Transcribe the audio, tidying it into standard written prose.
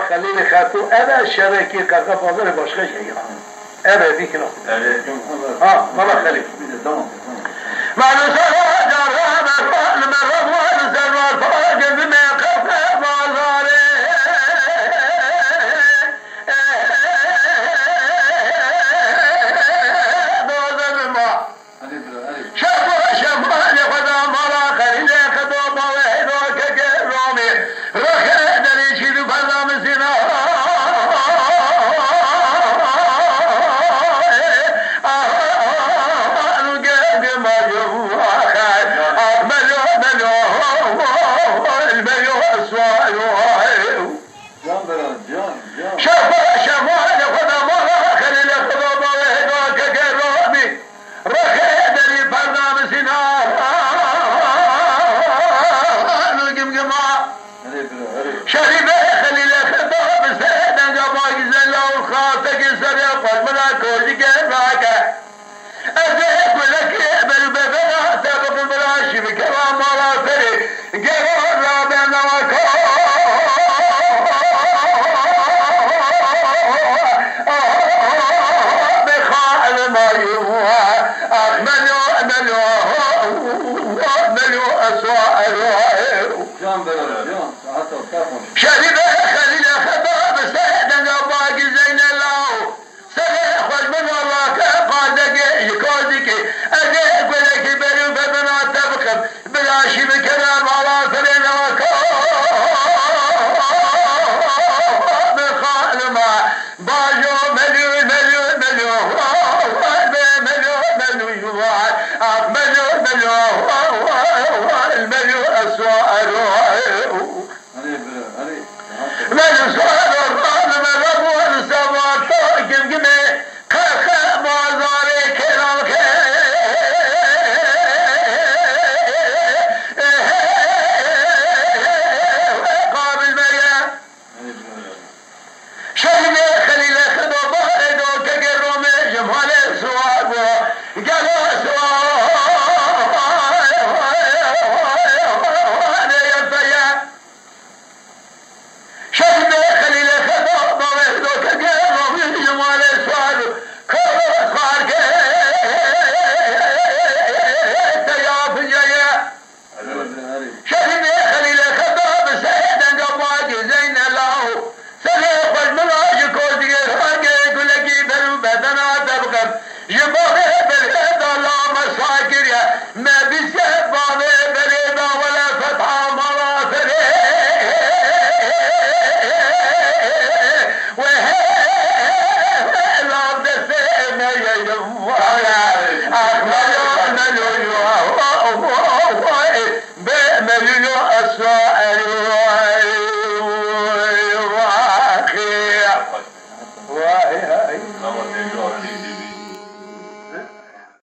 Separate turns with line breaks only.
خلیل خاتو اول شبکی قرقه بازار باشخه شیعه اول دیکنه ها مالا خلیل معلوم سرها جارها مرفان مرفان سروار فاجر بمه قرقه بازاره دوزر ما شفا شفا لخدا مالا خلیل خدو باوه دو که رومی رخه دری چیدو پردام سینا شريبه خليل خطاب سيدنا باقي زين الله سلي خوش من الله كقادك يكودك اجيب لك بري بدنا تبخر بلا شي بكلام على سلينا وكو بخال ما باجو مليون مليون مليون مليون مليون مليون مليون المليون اسوار من صار الرحمن من ربو السماء طاقم جمي كاخا بازاري كرامك قابل مريا شهد خليل خدو باردو كقرومي جمال السواب قالوا سواب يبقى